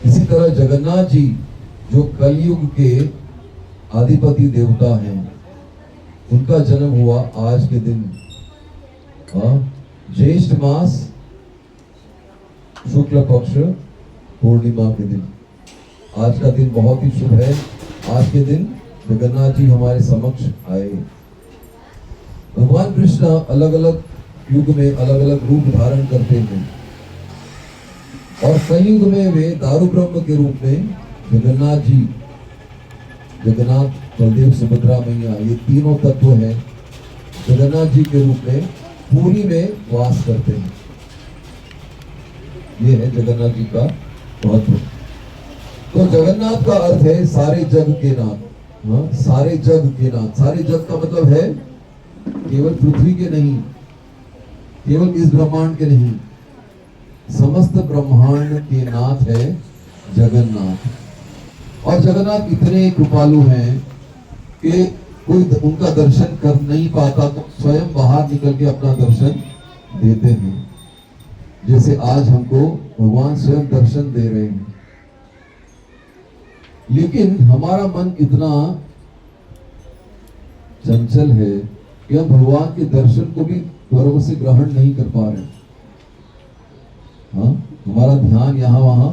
इसी तरह जगन्नाथ जी जो कलयुग के अधिपति देवता हैं, उनका जन्म हुआ आज के दिन ज्येष्ठ मास शुक्ल पक्ष पूर्णिमा के दिन। आज का दिन बहुत ही शुभ है। आज के दिन जगन्नाथ जी हमारे समक्ष आए। भगवान कृष्ण अलग अलग युग में अलग अलग रूप धारण करते हैं और कलयुग में वे दारू ब्रह्म के रूप में जगन्नाथ जी, जगन्नाथ बलदेव सुभद्रा मैया, ये तीनों तत्व हैं, जगन्नाथ जी के रूप में पुरी में वास करते हैं। ये है जगन्नाथ जी का महत्व। तो जगन्नाथ का अर्थ है सारे जग के नाथ। सारे जग के नाथ। सारे जग का मतलब है केवल पृथ्वी के नहीं, केवल इस ब्रह्मांड के नहीं, समस्त ब्रह्मांड के नाथ है जगन्नाथ। और जगन्नाथ इतने कृपालु हैं कि कोई उनका दर्शन कर नहीं पाता तो स्वयं बाहर निकल के अपना दर्शन देते हैं। जैसे आज हमको भगवान स्वयं दर्शन दे रहे हैं। लेकिन हमारा मन इतना चंचल है कि हम भगवान के दर्शन को भी गर्व से ग्रहण नहीं कर पा रहे। हमारा ध्यान यहाँ वहां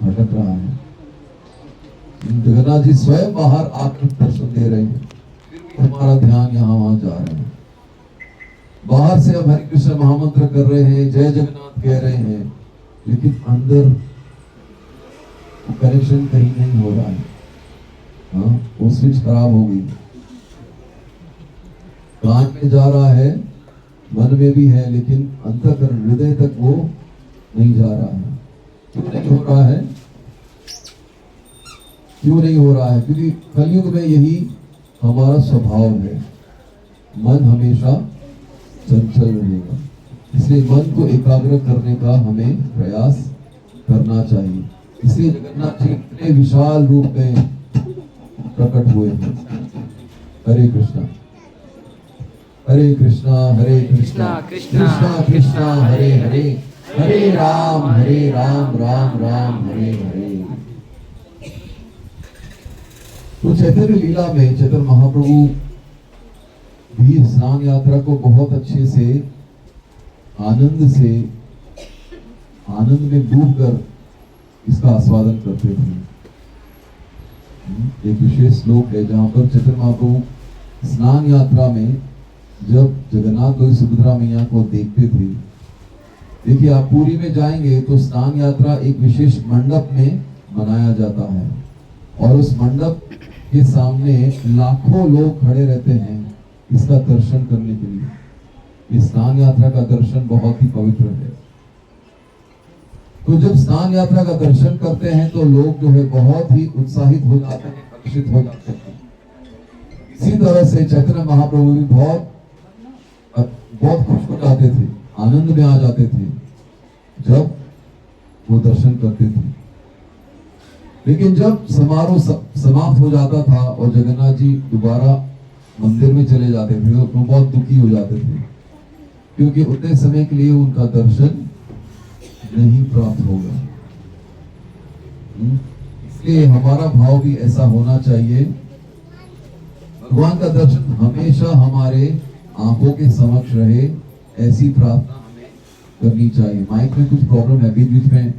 भटक रहा है। जगन्नाथ जी स्वयं बाहर आकर दर्शन दे रहे हैं, हमारा ध्यान यहाँ वहां जा रहा है। बाहर से हम हरे कृष्ण महामंत्र कर रहे हैं, जय जगन्नाथ कह रहे हैं, लेकिन अंदर कनेक्शन कहीं नहीं हो रहा है। वो स्विच खराब हो गई। कान में जा रहा है, मन में भी है, लेकिन अंतःकरण हृदय तक वो नहीं जा रहा है। क्यों नहीं हो रहा है? क्यों नहीं हो रहा है? क्योंकि कलयुग में यही हमारा स्वभाव है, मन हमेशा चंचल रहेगा। इसलिए मन को एकाग्र करने का हमें प्रयास करना चाहिए। इसलिए जगन्नाथ जी इतने विशाल रूप में प्रकट हुए हैं। हरे कृष्णा हरे कृष्णा हरे कृष्णा कृष्णा कृष्णा हरे हरे, हरे राम राम राम हरे हरे। तो चैतन्य लीला में चैतन्य महाप्रभु भी स्नान यात्रा को बहुत अच्छे से आनंद में डूबकर इसका आस्वादन करते थे। एक विशेष श्लोक है जहां पर चैतन्य महाप्रभु स्नान यात्रा में जब जगन्नाथ बलदेव सुभद्रा मैया को देखते थे। देखिए, आप पुरी में जाएंगे तो स्नान यात्रा एक विशेष मंडप में मनाया जाता है और उस मंडप के सामने लाखों लोग खड़े रहते हैं इसका दर्शन करने के लिए। इस स्नान यात्रा का दर्शन बहुत ही पवित्र है। तो जब स्नान यात्रा का दर्शन करते हैं तो लोग जो है बहुत ही उत्साहित हो जाते हैं, आकर्षित हो जाते हैं। इसी तरह से चैतन्य महाप्रभु भी बहुत खुश हो जाते थे, आनंद में आ जाते थे जब वो दर्शन करते थे। लेकिन जब समारोह समाप्त हो जाता था और जगन्नाथ जी दोबारा मंदिर में चले जाते थे तो बहुत दुखी हो जाते थे, क्योंकि उतने समय के लिए उनका दर्शन नहीं प्राप्त होगा। इसलिए हमारा भाव भी ऐसा होना चाहिए। भगवान का दर्शन हमेशा हमारे आंखों के समक्ष रहे, ऐसी प्रार्थना हमें करनी चाहिए। माइक में कुछ प्रॉब्लम है, बीच बीच में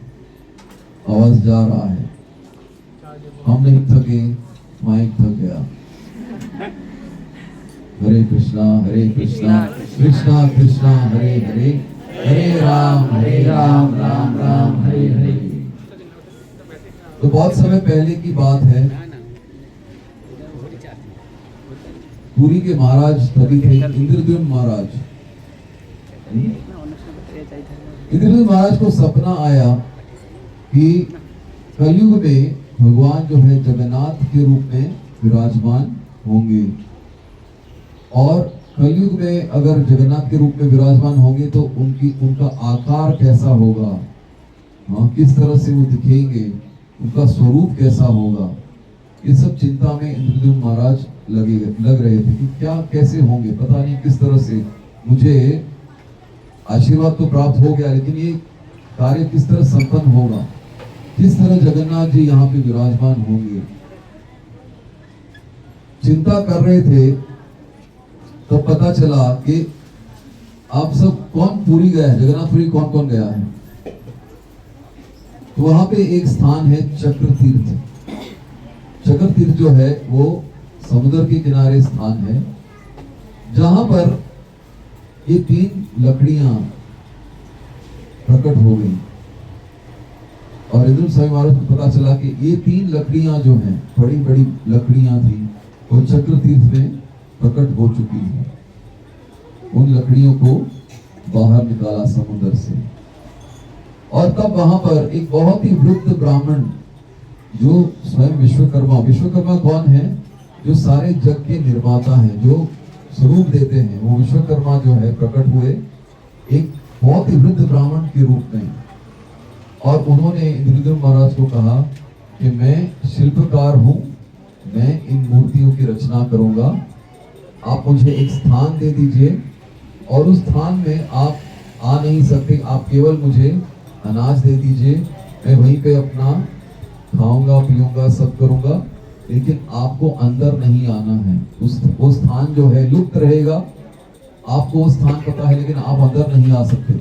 आवाज जा रहा है। हम नहीं थके, माइक थक गया। हरे कृष्णा कृष्णा कृष्णा हरे हरे, हरे राम राम राम हरे हरे। तो बहुत समय पहले की बात है, पुरी के महाराज तभी थे इंद्रद्युम्न महाराज। इंद्रद्युम्न महाराज को सपना आया कि कलयुग में भगवान जो है जगन्नाथ के रूप में विराजमान होंगे और कलयुग में अगर जगन्नाथ के रूप में विराजमान होंगे तो उनका आकार कैसा होगा, किस तरह से वो दिखेंगे, उनका स्वरूप कैसा होगा। ये सब चिंता में इंद्रद्युम्न महाराज लग रहे थे कि क्या कैसे होंगे, पता नहीं किस तरह से। मुझे आशीर्वाद तो प्राप्त हो गया, लेकिन ये कार्य किस तरह संपन्न होगा। किस तरह जगन्नाथ जी यहाँ पे विराजमान होंगे। चिंता कर रहे थे तो पता चला कि आप सब कौन पुरी गया है, जगन्नाथपुरी कौन कौन गया है। तो वहां पे एक स्थान है चक्र तीर्थ। चक्र तीर्थ जो है वो समुद्र के किनारे स्थान है, जहां पर ये 3 लकड़ियां प्रकट हो गई। और इंद्र स्वामी महाराज को पता चला कि ये 3 लकड़ियां जो हैं, बड़ी बड़ी लकड़ियां थी, वो चक्र तीर्थ में प्रकट हो चुकी है। उन लकड़ियों को बाहर निकाला समुद्र से, और तब वहां पर एक बहुत ही वृद्ध ब्राह्मण, जो स्वयं विश्वकर्मा, विश्वकर्मा कौन है, जो सारे जग के निर्माता हैं, जो स्वरूप देते हैं, वो विश्वकर्मा जो है प्रकट हुए एक बहुत ही वृद्ध ब्राह्मण के रूप में। और उन्होंने इंद्रद्युम्न महाराज को कहा कि मैं शिल्पकार हूं, मैं इन मूर्तियों की रचना करूंगा, आप मुझे एक स्थान दे दीजिए, और उस स्थान में आप आ नहीं सकते, आप केवल मुझे अनाज दे दीजिए, मैं वहीं पे अपना खाऊंगा पीऊंगा सब करूंगा, लेकिन आपको अंदर नहीं आना है। वो स्थान जो है लुप्त रहेगा, आपको वो स्थान पता है लेकिन आप अंदर नहीं आ सकते।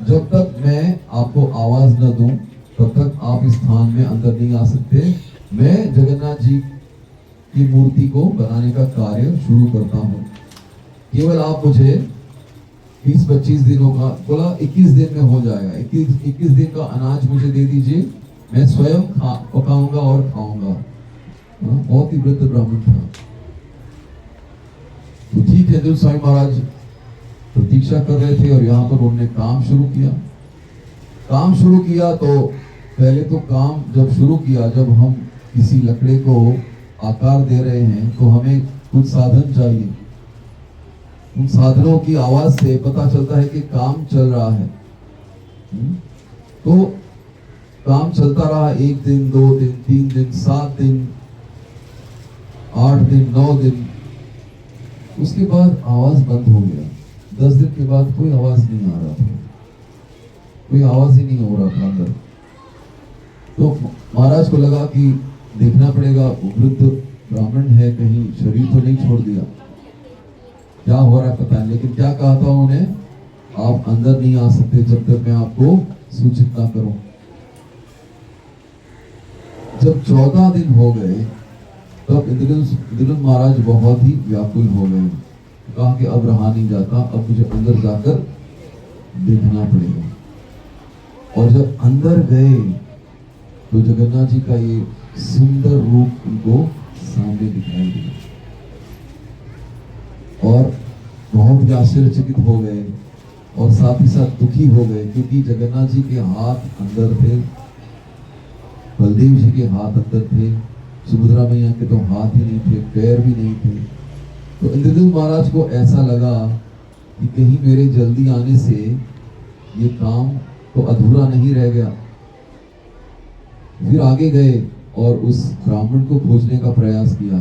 जब तक मैं आपको आवाज न दूं तब तक आप इस स्थान में अंदर नहीं आ सकते। मैं जगन्नाथ जी की मूर्ति को बनाने का कार्य शुरू करता हूँ, केवल आप मुझे 20-25 दिनों का, बोला 21 दिन में हो जाएगा, 21 दिन का अनाज मुझे दे दीजिए, मैं स्वयं पकाऊंगा और खाऊंगा। बहुत ही वृद्ध ब्राह्मण था। तो ठीक है, इंद्र स्वामी महाराज प्रतीक्षा कर रहे थे, और यहाँ पर उन्होंने काम शुरू किया। तो पहले तो काम जब शुरू किया, जब हम किसी लकड़े को आकार दे रहे हैं तो हमें कुछ साधन चाहिए। उन साधनों की आवाज से पता चलता है कि काम चल रहा है। तो काम चलता रहा, 1 दिन 2 दिन 3 दिन 7 दिन 8 दिन 9 दिन, उसके बाद आवाज बंद हो गया। 10 दिन के बाद कोई आवाज नहीं आ रहा था, कोई आवाज ही नहीं हो रहा था अंदर। तो महाराज को लगा कि देखना पड़ेगा, वृद्ध ब्राह्मण है, कहीं शरीर तो नहीं छोड़ दिया, क्या हो रहा है पता नहीं। लेकिन क्या कहा था उन्होंने, आप अंदर नहीं आ सकते जब तक मैं आपको सूचित ना करूं। जब 14 दिन हो गए तब इंद्रद्युम्न महाराज बहुत ही व्याकुल हो गए। कहा कि अब रहा नहीं जाता, अब मुझे अंदर जाकर देखना पड़ेगा। और जब अंदर गए तो जगन्नाथ जी का ये सुंदर रूप उनको सामने दिखाई दिया, और बहुत ही आश्चर्यचकित हो गए, और साथ ही साथ दुखी हो गए, क्योंकि जगन्नाथ जी के हाथ अंदर थे, बलदेव जी के हाथ अंदर थे, सुभद्रा मैया के तो हाथ ही नहीं थे, पैर भी नहीं थे। तो इंद्रद्युम्न महाराज को ऐसा लगा कि कहीं मेरे जल्दी आने से ये काम तो अधूरा नहीं रह गया। फिर आगे गए और उस ब्राह्मण को खोजने का प्रयास किया,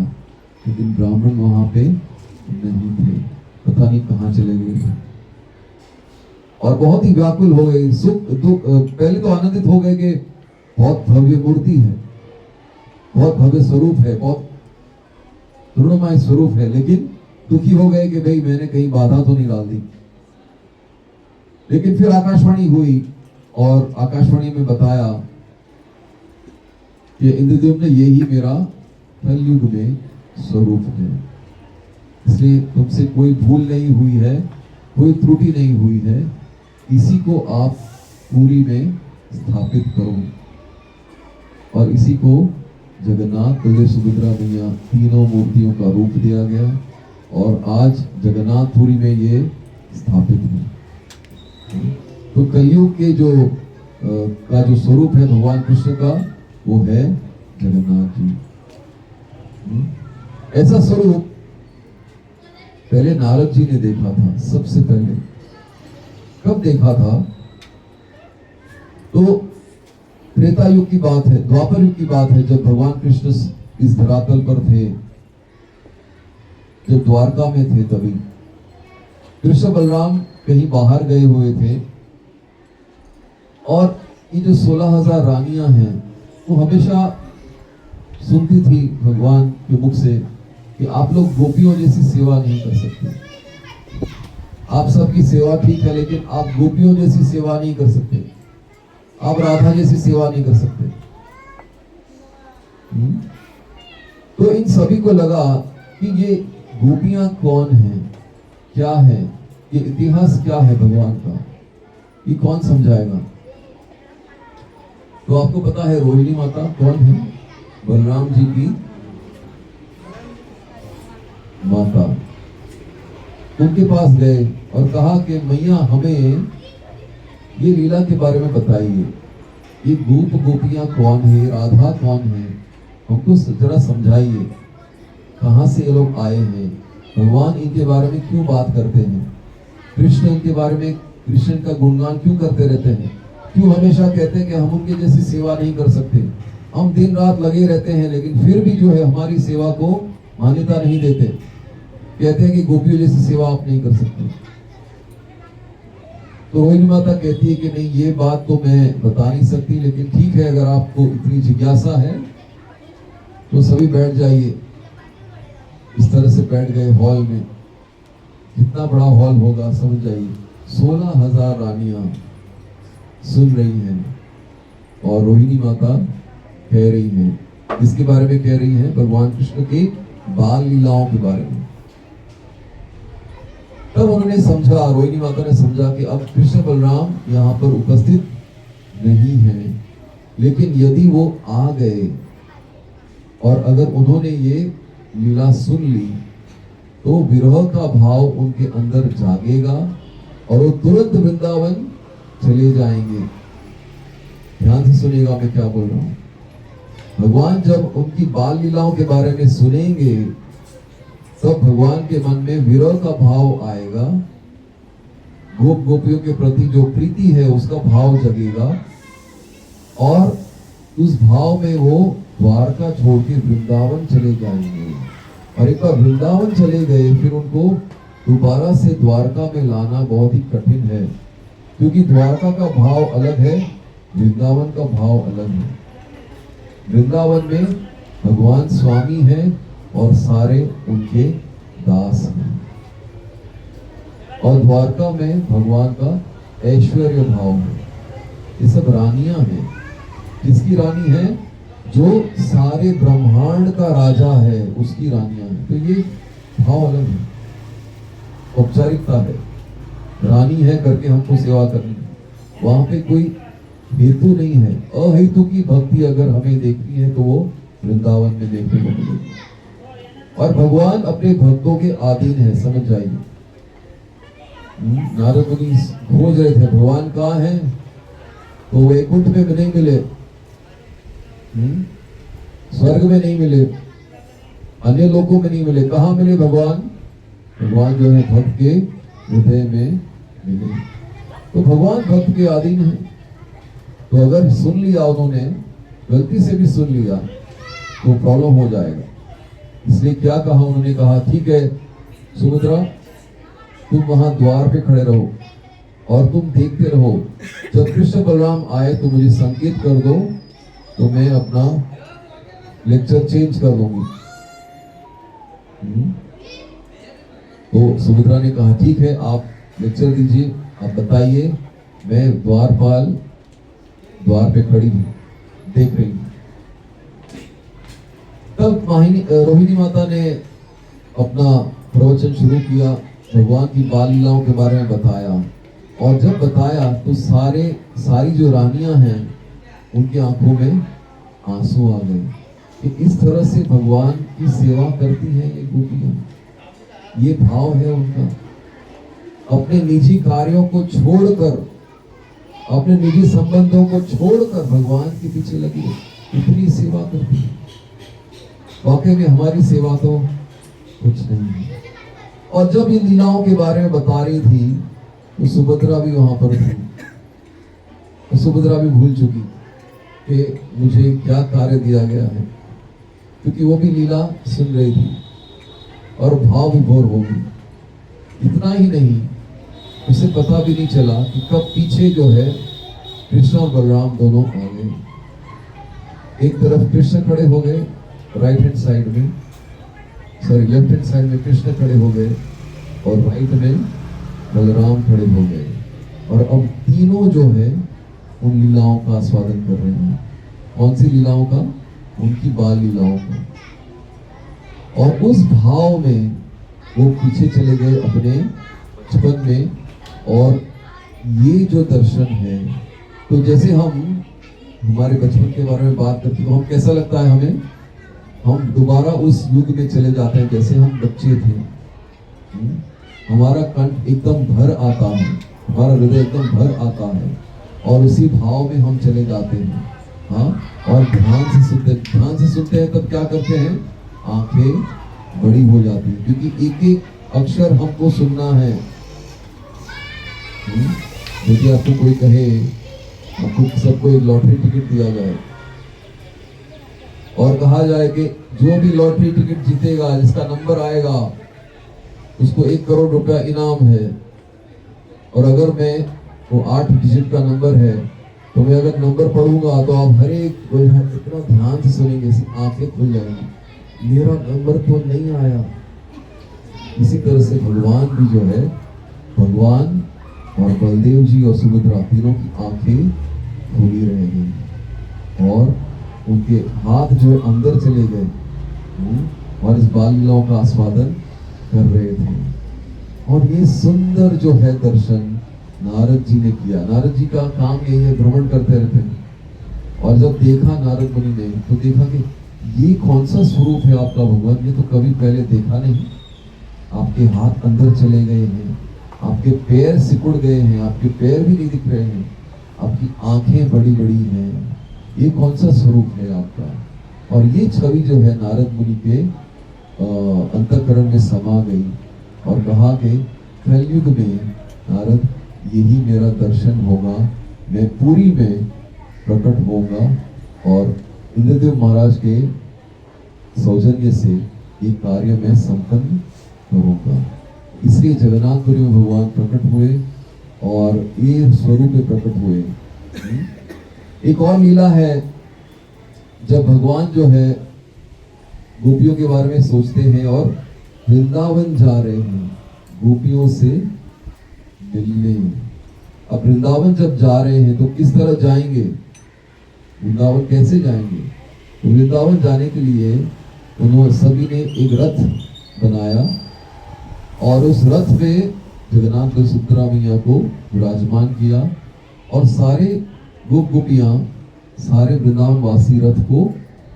लेकिन ब्राह्मण वहां पे नहीं थे, पता नहीं कहां चले गए। और बहुत ही व्याकुल हो गए, सुख दुख, पहले तो आनंदित हो गए कि बहुत भव्य मूर्ति है, बहुत भव्य स्वरूप है, बहुत तरुणमय स्वरूप है, लेकिन दुखी हो गए कि भाई मैंने कहीं बाधा तो नहीं डाल दी। लेकिन फिर आकाशवाणी हुई, और आकाशवाणी में बताया कि इंद्रद्युम्न यही मेरा कलयुग में स्वरूप है, इसलिए तुमसे कोई भूल नहीं हुई है, कोई त्रुटि नहीं हुई है, इसी को आप पूरी में स्थापित करो। और इसी को जगन्नाथ, बलदेव, सुभद्रा मैया, तीनों मूर्तियों का रूप दिया गया, और आज जगन्नाथपुरी में ये स्थापित है। तो कलयुग के जो का जो स्वरूप है भगवान कृष्ण का, वो है जगन्नाथ जी। ऐसा स्वरूप पहले नारद जी ने देखा था, सबसे पहले कब देखा था, तो त्रेता युग की बात है, द्वापर युग की बात है, जब भगवान कृष्ण इस धरातल पर थे, जब द्वारका में थे, तभी कृष्ण बलराम कहीं बाहर गए हुए थे, और ये जो 16,000 रानियां हैं, वो हमेशा सुनती थी भगवान के मुख से कि आप लोग गोपियों जैसी सेवा नहीं कर सकते। आप सबकी सेवा ठीक है, लेकिन आप गोपियों जैसी सेवा नहीं कर सकते, आप राधा जैसी सेवा नहीं कर सकते। तो इन सभी को लगा कि ये गोपियां कौन हैं, क्या है, ये इतिहास क्या है भगवान का, ये कौन समझाएगा। तो आपको पता है रोहिणी माता कौन है? बलराम जी की माता। उनके पास गए और कहा कि मैया हमें ये लीला के बारे में बताइए, ये गोप गोपियां कौन है, राधा कौन है, हमको जरा समझाइए, कहां से ये लोग आए हैं, भगवान इनके बारे में क्यों बात करते हैं, कृष्ण इनके बारे में, कृष्ण का गुणगान क्यों करते रहते हैं, क्यों हमेशा कहते हैं कि हम उनके जैसी सेवा नहीं कर सकते, हम दिन रात लगे रहते हैं लेकिन फिर भी जो है हमारी सेवा को मान्यता नहीं देते, कहते हैं कि गोपियों जैसी सेवा आप नहीं कर सकते। तो रोहिणी माता कहती है कि नहीं, ये बात तो मैं बता नहीं सकती, लेकिन ठीक है, अगर आपको इतनी जिज्ञासा है तो सभी बैठ जाइए। इस तरह से बैठ गए हॉल में, कितना बड़ा हॉल होगा समझ जाइए, 16,000 रानियां सुन रही हैं और रोहिणी माता कह रही हैं, किसके बारे में कह रही हैं? भगवान कृष्ण के बाल लीलाओं के बारे में। तब उन्होंने समझा, रोहिणी माता ने समझा कि अब कृष्ण बलराम यहाँ पर उपस्थित नहीं है, लेकिन यदि वो आ गए और अगर उन्होंने ये लीला सुन ली तो विरह का भाव उनके अंदर जागेगा और वो तुरंत वृंदावन चले जाएंगे। ध्यान से सुनिएगा मैं क्या बोल रहा हूं। भगवान जब उनकी बाल लीलाओं के बारे में सुनेंगे तब भगवान के मन में विरह का भाव आएगा, गोप गोपियों के प्रति जो प्रीति है उसका भाव जगेगा और उस भाव में वो द्वारका छोड़ के वृंदावन चले जाएंगे। और एक बार वृंदावन चले गए फिर उनको दोबारा से द्वारका में लाना बहुत ही कठिन है, क्योंकि द्वारका का भाव अलग है, वृंदावन का भाव अलग है। वृंदावन में भगवान स्वामी है और सारे उनके दास हैं, और द्वारका में भगवान का ऐश्वर्य भाव है। ये सब रानियां हैं। किसकी रानी है? जो सारे ब्रह्मांड का राजा है उसकी रानियां हैं। तो ये भाव अलग है, औपचारिकता है, रानी है करके हमको सेवा करनी है। वहां पे कोई हेतु नहीं है। अहेतु की भक्ति अगर हमें देखनी है तो वो वृंदावन में देखने को मिलेगी। और भगवान अपने भक्तों के अधीन है, समझ जाइए। नारद मुनि खोज रहे थे भगवान कहाँ है, तो वैकुंठ में नहीं मिले, स्वर्ग में नहीं मिले, अन्य लोकों में नहीं मिले। कहाँ मिले भगवान? भगवान जो है भक्त के हृदय में मिले। तो भगवान भक्त के अधीन है। तो अगर सुन लिया उन्होंने, गलती से भी सुन लिया तो प्रॉब्लम हो जाएगा। इसलिए क्या कहा उन्होंने? कहा ठीक है सुभद्रा, तुम वहां द्वार पे खड़े रहो और तुम देखते रहो, जब कृष्ण बलराम आए तो मुझे संकेत कर दो, तो मैं अपना लेक्चर चेंज कर दूंगी। तो सुभद्रा ने कहा ठीक है, आप लेक्चर दीजिए, आप बताइए, मैं द्वारपाल द्वार पे खड़ी हूँ, देख रही हूँ। तब रोहिणी माता ने अपना प्रवचन शुरू किया, भगवान की बाल लीलाओं के बारे में बताया। और जब बताया तो सारी जो रानियां हैं उनकी आंखों में आंसू आ गए कि इस तरह से भगवान की सेवा करती हैं ये गोपियां। ये भाव है उनका, अपने निजी कार्यों को छोड़कर, अपने निजी संबंधों को छोड़कर भगवान के पीछे लगी है, इतनी सेवा करती है। वाकई में हमारी सेवा तो कुछ नहीं है। और जब इन लीलाओं के बारे में बता रही थी तो सुभद्रा भी वहां पर थी। तो सुभद्रा भी भूल चुकी कि मुझे क्या कार्य दिया गया है, क्योंकि वो भी लीला सुन रही थी और भाव विभोर हो गई। इतना ही नहीं, उसे पता भी नहीं चला कि कब पीछे जो है कृष्ण और बलराम दोनों आ गए। एक तरफ कृष्ण खड़े हो गए, राइट हैंड साइड में, सॉरी लेफ्ट हैंड साइड में कृष्ण खड़े हो गए और राइट में बलराम खड़े हो गए। और अब तीनों जो है उन लीलाओं का आस्वादन कर रहे हैं। कौन सी लीलाओं का? उनकी बाल लीलाओं का। और उस भाव में वो पीछे चले गए अपने बचपन में। और ये जो दर्शन है, तो जैसे हम हमारे बचपन के बारे में बात करते तो हम कैसा लगता है हमें, हम दोबारा उस युग में चले जाते हैं जैसे हम बच्चे थे। हमारा कंठ एकदम भर आता है, हमारा हृदय एकदम भर आता है और उसी भाव में हम चले जाते हैं। हाँ, और ध्यान से सुनते हैं तब क्या करते हैं, आंखें बड़ी हो जाती है, क्योंकि एक एक अक्षर हमको सुनना है। यदि आपको कोई कहे आपको सबको एक लॉटरी टिकट दिया जाए और कहा जाए कि जो भी लॉटरी टिकट जीतेगा, जिसका नंबर आएगा, उसको 1 करोड़ रुपया इनाम है। और अगर मैं वो 8 डिजिट का नंबर है तो मैं अगर नंबर पढ़ूंगा तो आप हर एक इतना ध्यान से सुनेंगे, आंखें खुल जाएंगी, मेरा नंबर तो नहीं आया। इसी तरह से भगवान भी जो है, भगवान और बलदेव जी और सुभद्रा तीनों की आंखें खुली रहेंगी और उनके हाथ जो अंदर चले गए और इस बाल लीलाओं का आस्वादन कर रहे थे। और ये सुंदर जो है दर्शन नारद जी ने किया। नारद जी का काम यही है, भ्रमण करते रहते हैं। और जब देखा नारद मुनि ने तो देखा कि ये कौन सा स्वरूप है आपका भगवान, ये तो कभी पहले देखा नहीं। आपके हाथ अंदर चले गए हैं, आपके पैर सिकुड़ गए हैं, आपके पैर भी नहीं दिख रहे हैं, आपकी आंखें बड़ी बड़ी हैं, ये कौन सा स्वरूप है आपका। और ये छवि जो है नारद मुनि के अंतःकरण में समा गई और कहा कि कलयुग में नारद यही मेरा दर्शन होगा, मैं पुरी में प्रकट होऊंगा और इंद्रदेव महाराज के सौजन्य से ये कार्य मैं संपन्न करूंगा। इसलिए जगन्नाथपुरी में भगवान प्रकट हुए और ये स्वरूप में प्रकट हुए। एक और लीला है, जब भगवान जो है गोपियों के बारे में सोचते हैं और वृंदावन जा रहे हैं गोपियों से मिलने। अब वृंदावन जब जा रहे हैं तो किस तरह जाएंगे, वृंदावन कैसे जाएंगे? तो वृंदावन जाने के लिए उन्होंने सभी ने एक रथ बनाया और उस रथ पे जगन्नाथ और सुभद्रा मैया को विराजमान किया और सारे गोप गोपियां, सारे वृंदावन वासी रथ को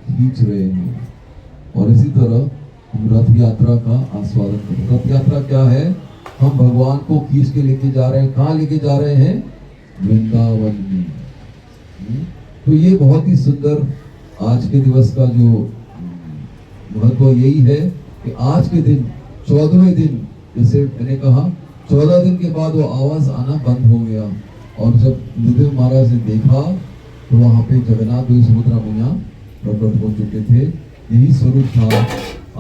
खींच रहे हैं। और इसी तरह हम रथ यात्रा का आस्वादन करें। रथ यात्रा क्या है? हम भगवान को खींच के लेके जा रहे हैं। कहाँ लेके जा रहे हैं? वृंदावन में। तो ये बहुत ही सुंदर आज के दिवस का जो महत्व यही है कि आज के दिन 14वें दिन, जैसे मैंने कहा 14 दिन के बाद वो आवाज आना बंद हो गया और जब इंद्रदेव महाराज ने देखा तो वहां पे जगन्नाथ और सुभद्रा मैया प्रकट हो चुके थे। यही स्वरूप था।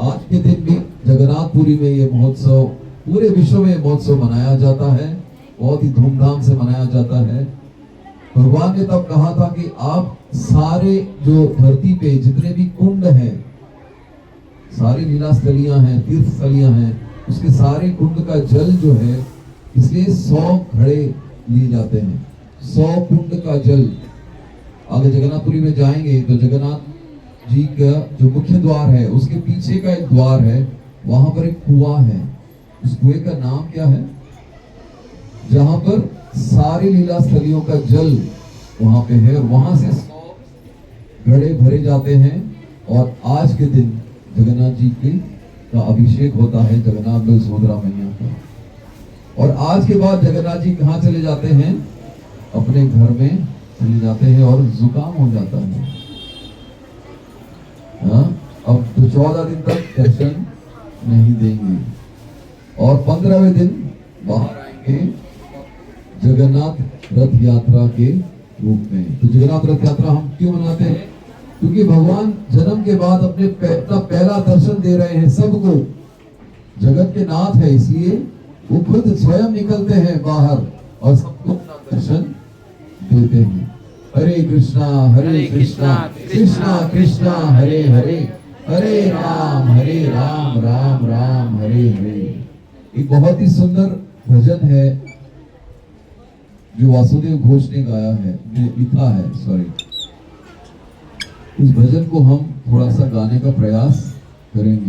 आज के दिन भी जगन्नाथपुरी में ये महोत्सव, पूरे विश्व में महोत्सव मनाया जाता है, बहुत ही धूमधाम से मनाया जाता है। भगवान ने तब कहा था कि आप सारे जो धरती पे जितने भी कुंड हैं, सारी लीला स्थलियां हैं, तीर्थ स्थलियां हैं, उसके सारे कुंड का जल जो है, इसलिए 100 घड़े लिए जाते हैं। 100 कुंड का जल। अगर जगन्नाथपुरी में जाएंगे तो जगन्नाथ जी का जो मुख्य द्वार है उसके पीछे का एक द्वार है, वहां पर एक कुआं है। उस कुएं का नाम क्या है? जहां पर सारी लीला स्थलियों का जल वहां पे है और वहां से 100 घड़े भरे जाते हैं और आज के दिन जगन्नाथ जी का अभिषेक होता है, जगन्नाथ और सुभद्रा मैया का। और आज के बाद जगन्नाथ जी कहाँ चले जाते हैं? अपने घर में चले जाते हैं और जुकाम हो जाता है। अब तो 14 दिन तक दर्शन नहीं देंगे और 15वें दिन बाहर आएंगे जगन्नाथ रथ यात्रा के रूप में। तो जगन्नाथ रथ यात्रा हम क्यों मनाते हैं? क्योंकि भगवान जन्म के बाद अपने पहला दर्शन दे रहे हैं सबको। जगत के नाथ है, इसलिए वो खुद स्वयं निकलते हैं बाहर और सबको अपना दर्शन देते हैं। हरे कृष्णा कृष्णा कृष्णा हरे हरे, हरे राम राम राम हरे हरे। एक बहुत ही सुंदर भजन है जो वासुदेव घोष ने गाया है, लिखा है, सॉरी। उस भजन को हम थोड़ा सा गाने का प्रयास करेंगे।